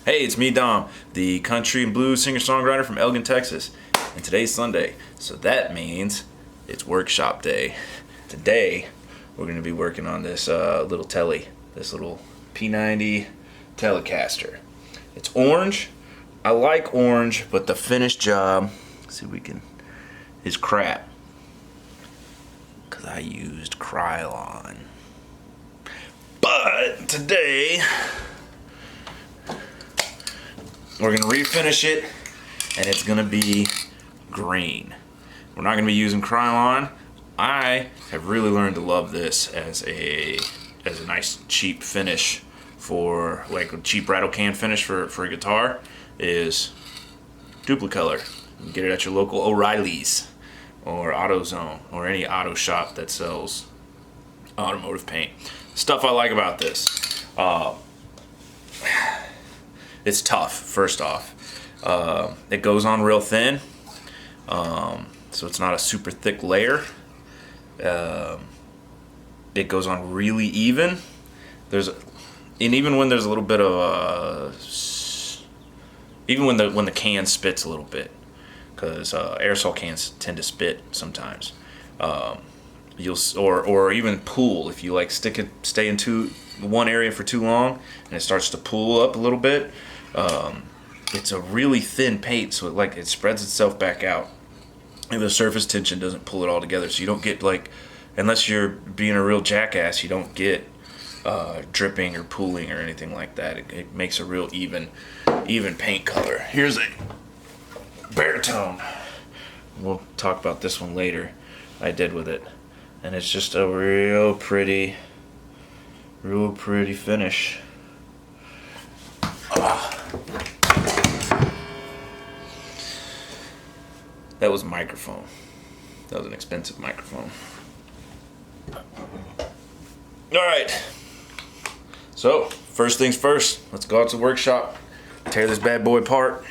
Hey, it's me, Dom, the country and blues singer-songwriter from Elgin, Texas. And today's Sunday, so that means it's workshop day. Today, we're going to be working on this little this little P90 telecaster. It's orange. I like orange, but the finished job, is crap. Because I used Krylon. But today, we're going to refinish it, and it's going to be green. We're not going to be using Krylon. I have really learned to love this as a nice cheap finish for, like a cheap rattle can finish for a guitar is Duplicolor. You can get it at your local O'Reilly's or AutoZone or any auto shop that sells automotive paint. Stuff I like about this. It's tough, first off. It goes on real thin, so it's not a super thick layer. It goes on really even. Even when there's a little bit of even when the can spits a little bit, because aerosol cans tend to spit sometimes. Or even pool if you like stay in one area for too long and it starts to pool up a little bit. It's a really thin paint, so it spreads itself back out, and the surface tension doesn't pull it all together. So you don't get, unless you're being a real jackass, you don't get dripping or pooling or anything like that. It makes a real even paint color. Here's a baritone. We'll talk about this one later. I did with it, and it's just a real pretty finish. That was a microphone. That was an expensive microphone. Alright. So, first things first, let's go out to the workshop, tear this bad boy apart.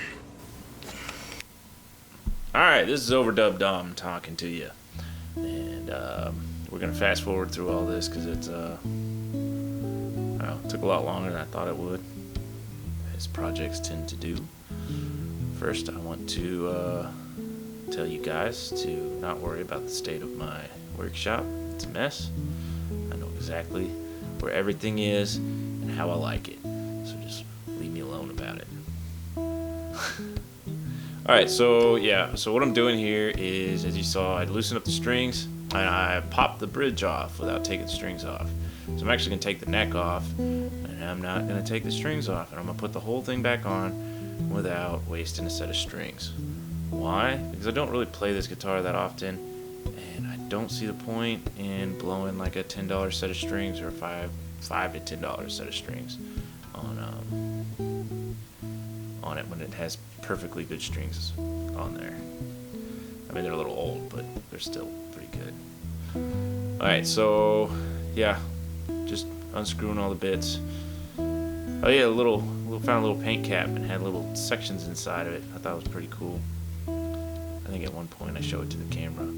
Alright, this is Overdub Dom talking to you. And we're going to fast forward through all this because it took a lot longer than I thought it would, as projects tend to do. First, I want to tell you guys to not worry about the state of my workshop. It's a mess. I know exactly where everything is and how I like it. So just leave me alone about it. Alright, so what I'm doing here is, as you saw, I loosened up the strings and I popped the bridge off without taking the strings off. So I'm actually going to take the neck off, and I'm not going to take the strings off, and I'm going to put the whole thing back on without wasting a set of strings. Why? Because I don't really play this guitar that often, and I don't see the point in blowing like a $10 set of strings or $5 to $10 set of strings on it when it has perfectly good strings on there. I mean, they're a little old, but they're still pretty good. Alright, so yeah, just unscrewing all the bits. Oh yeah, found a little paint cap and had little sections inside of it. I thought it was pretty cool. I think at one point I showed it to the camera,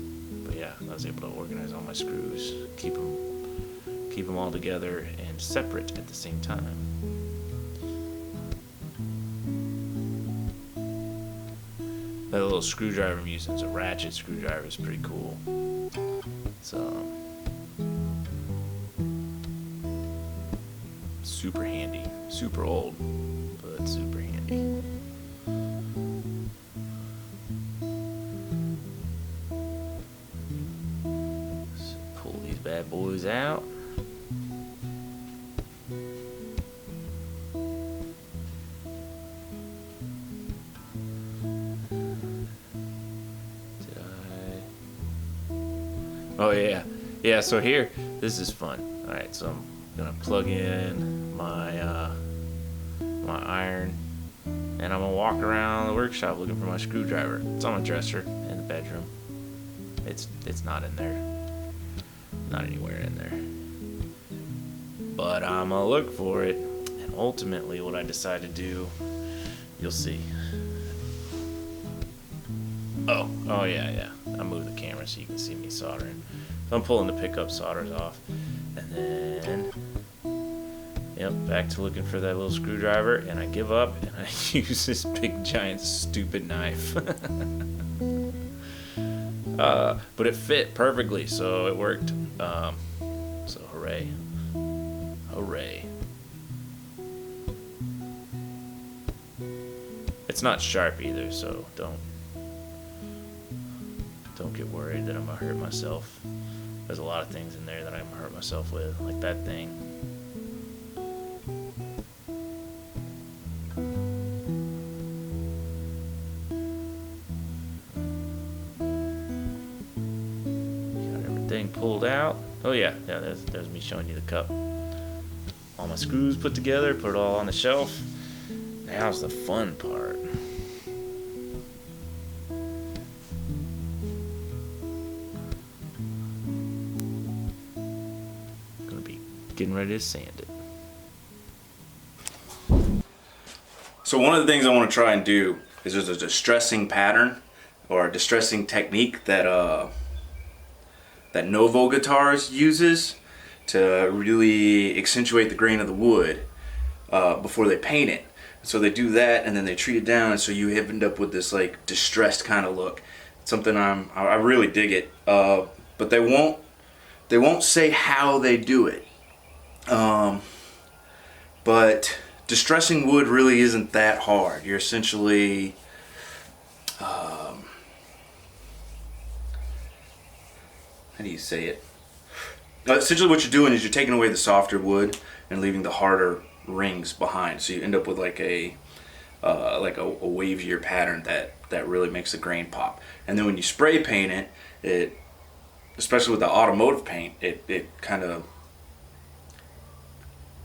but yeah, I was able to organize all my screws, keep them all together and separate at the same time. That little screwdriver I'm using is a ratchet screwdriver. It's pretty cool. It's super handy, super old, but super handy. So pull these bad boys out. Oh yeah. So here, this is fun. All right, so I'm gonna plug in my iron, and I'm gonna walk around the workshop looking for my screwdriver. It's on my dresser in the bedroom. It's not in there. Not anywhere in there. But I'm gonna look for it, and ultimately, what I decide to do, you'll see. Oh yeah. I moved the camera so you can see me soldering. So I'm pulling the pickup solders off, and then Yep, back to looking for that little screwdriver, and I give up, and I use this big, giant, stupid knife. But it fit perfectly, so it worked. So hooray. Hooray. It's not sharp either, so don't get worried that I'm gonna hurt myself. There's a lot of things in there that I'm gonna hurt myself with, like that thing. Got everything pulled out. Oh yeah, there's me showing you the cup. All my screws put together, put it all on the shelf. Now's the fun part. Gonna be getting ready to sand it. So one of the things I want to try and do is there's a distressing pattern or a distressing technique that that Novo Guitars uses to really accentuate the grain of the wood before they paint it. So they do that, and then they treat it down, and so you end up with this like distressed kind of look. It's something I really dig it, but they won't say how they do it. But distressing wood really isn't that hard. You're essentially how do you say it? Essentially what you're doing is you're taking away the softer wood and leaving the harder rings behind, so you end up with like a wavier pattern that really makes the grain pop. And then when you spray paint it, especially with the automotive paint, it kind of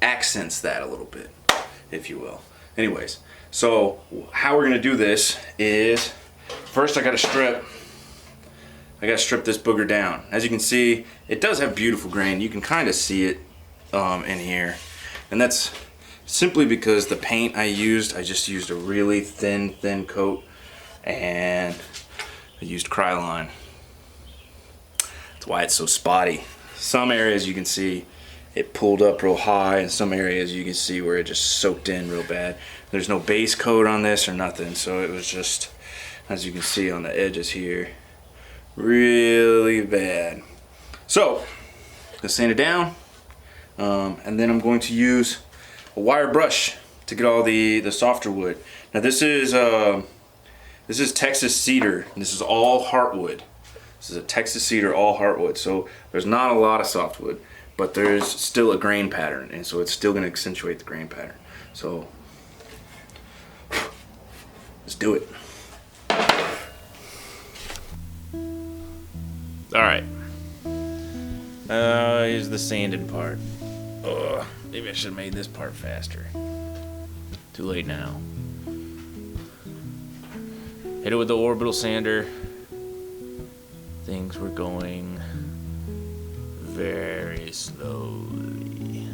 accents that a little bit, if you will. Anyways, so how we're gonna do this is first I gotta strip this booger down. As you can see, it does have beautiful grain. You can kind of see it in here, and that's simply because the paint I just used a really thin coat, and I used Krylon. That's why it's so spotty. Some areas you can see it pulled up real high, and some areas you can see where it just soaked in real bad. There's no base coat on this or nothing, so it was just, as you can see on the edges here, really bad. So let's sand it down, and then I'm going to use a wire brush to get all the softer wood. Now this is Texas cedar. This is all heartwood. This is a Texas cedar, all heartwood. So there's not a lot of softwood, but there's still a grain pattern, and so it's still going to accentuate the grain pattern. So let's do it. All right. Here's the sanding part. Maybe I should have made this part faster. Too late now. Hit it with the orbital sander. Things were going very slowly.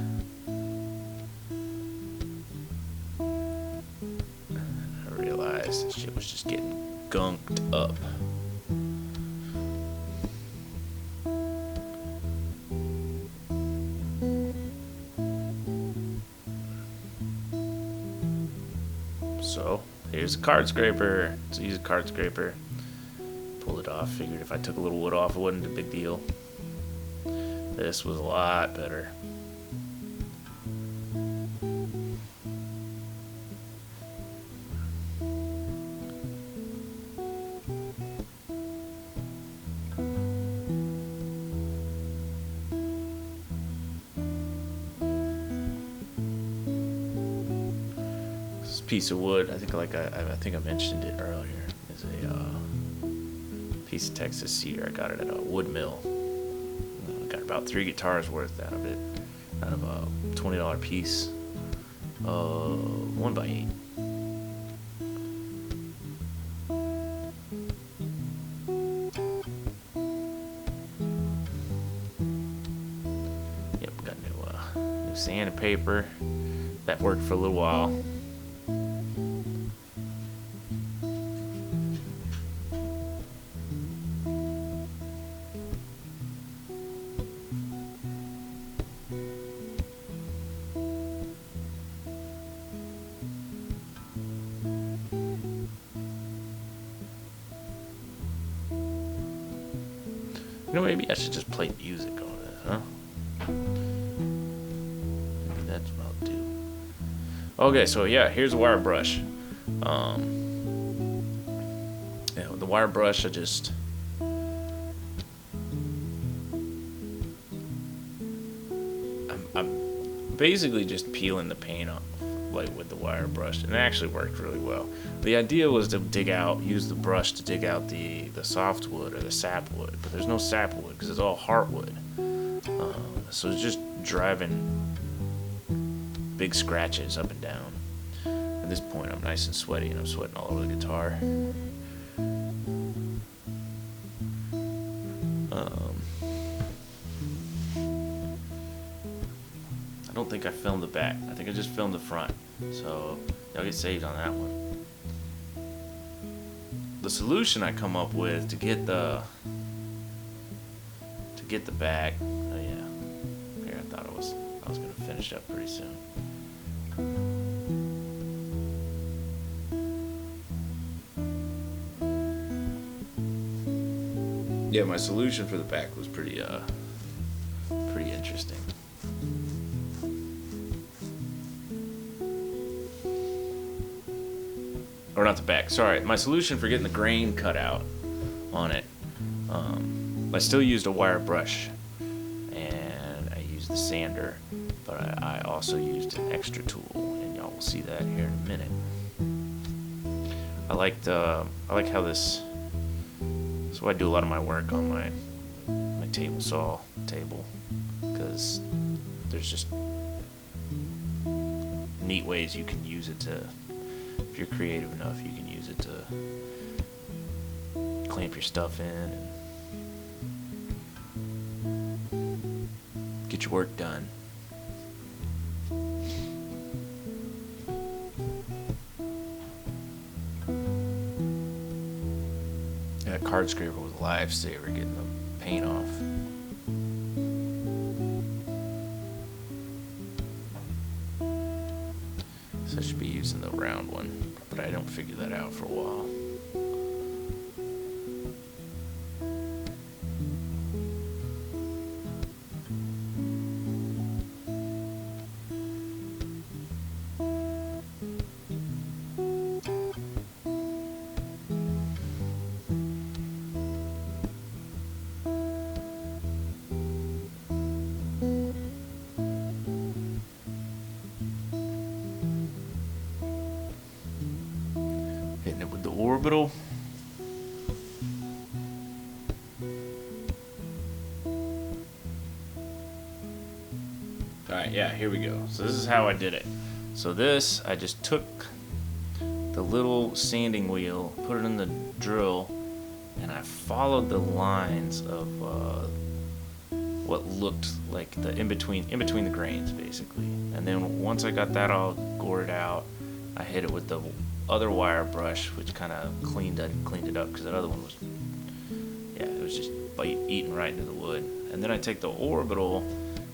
I realized this shit was just getting gunked up. So here's a card scraper. So use a card scraper. Pulled it off. Figured if I took a little wood off, it wasn't a big deal. This was a lot better. This piece of wood, I think I mentioned it earlier, is a piece of Texas cedar. I got it at a wood mill. Got about 3 guitars worth out of it, out of a $20 piece, 1x8. Yep, got new sandpaper. That worked for a little while. You know, maybe I should just play music on this, huh? Maybe that's what I'll do. Okay, so yeah, here's a wire brush. Yeah, with the wire brush, I'm basically just peeling the paint off, like with the wire brush, and it actually worked really well. The idea was to use the brush to dig out the softwood or the sapwood, but there's no sapwood because it's all heartwood. So it's just driving big scratches up and down. At this point, I'm nice and sweaty, and I'm sweating all over the guitar. I don't think I filmed the back. I think I just filmed the front. So y'all get saved on that one. The solution I come up with to get the back. Oh yeah. Here, I thought I was gonna finish up pretty soon. Yeah, my solution for the back was pretty interesting. Or not the back, sorry. My solution for getting the grain cut out on it, I still used a wire brush, and I used the sander, but I also used an extra tool, and y'all will see that here in a minute. I like how this. So I do a lot of my work on my table saw table, because there's just neat ways you can use it to. If you're creative enough, you can use it to clamp your stuff in and get your work done. That card scraper was a lifesaver getting the paint off. So I should be using the round one, but I don't figure that out for a while. Hitting it with the orbital. Alright, yeah, here we go. So this is how I did it. So this, I just took the little sanding wheel, put it in the drill, and I followed the lines of what looked like the in between the grains, basically. And then once I got that all gored out, I hit it with the other wire brush, which kind of cleaned it up, because that other one was, yeah, it was just eating right into the wood. And then I take the orbital,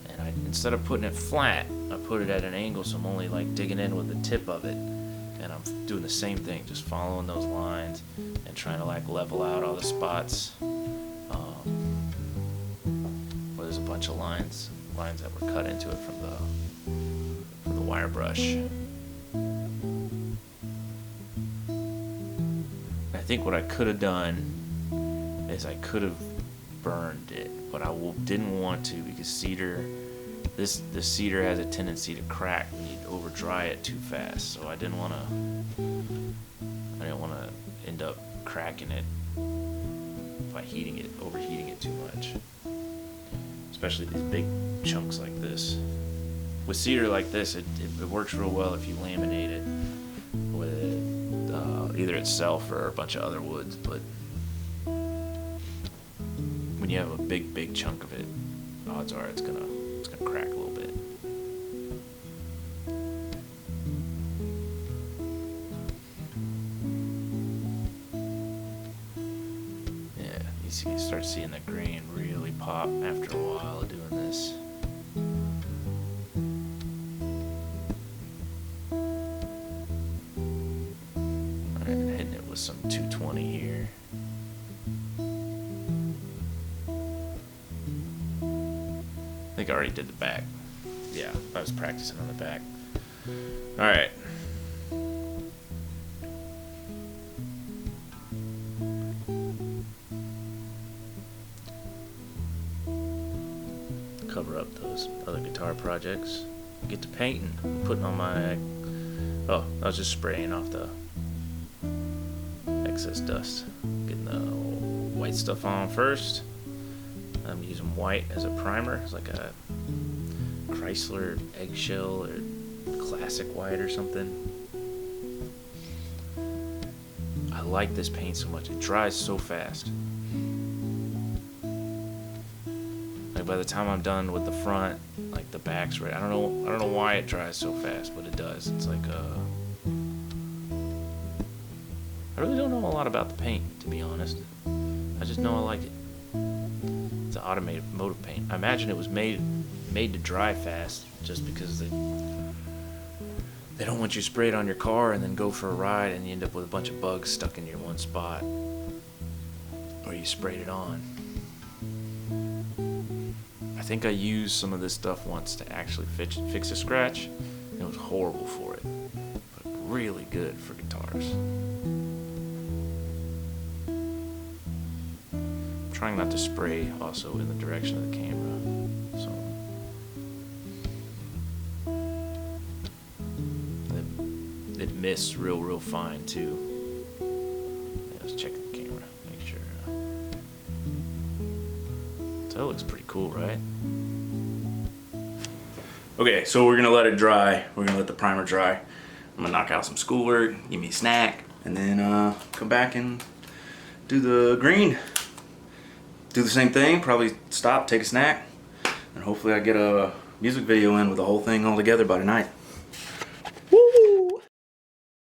and instead of putting it flat, I put it at an angle, so I'm only like digging in with the tip of it, and I'm doing the same thing, just following those lines and trying to like level out all the spots. Well, there's a bunch of lines that were cut into it from the wire brush. I think what I could have done is I could have burned it, but I didn't want to, because cedar, the cedar has a tendency to crack when you over dry it too fast. So I didn't want to end up cracking it by overheating it too much. Especially these big chunks like this. With cedar like this, it works real well if you laminate it with either itself or a bunch of other woods, but when you have a big chunk of it, odds are it's gonna crack a little bit. Yeah, you start seeing that grain really pop after a while of doing this. Hitting it with some 220 here. think I already did the back. Yeah, I was practicing on the back. Alright. Cover up those other guitar projects. Get to painting. Putting on my... Oh, I was just spraying off the excess dust. Getting the white stuff on first. I'm using white as a primer. It's like a Chrysler eggshell or classic white or something. I like this paint so much. It dries so fast. Like by the time I'm done with the front, like the back's ready. I don't know why it dries so fast, but it does. It's like I really don't know a lot about the paint, to be honest. I just know I like it. It's an automotive paint. I imagine it was made to dry fast, just because they don't want you to spray it on your car and then go for a ride and you end up with a bunch of bugs stuck in your one spot, or you sprayed it on. I think I used some of this stuff once to actually fix a scratch, and it was horrible for it, but really good for guitars. I'm trying not to spray also in the direction of the camera, so it mists real fine too. Yeah, let's check the camera, make sure. So that looks pretty cool, right? Okay, so we're gonna let it dry. We're gonna let the primer dry. I'm gonna knock out some schoolwork, give me a snack, and then come back and do the green. Do the same thing, probably stop, take a snack, and hopefully I get a music video in with the whole thing all together by tonight.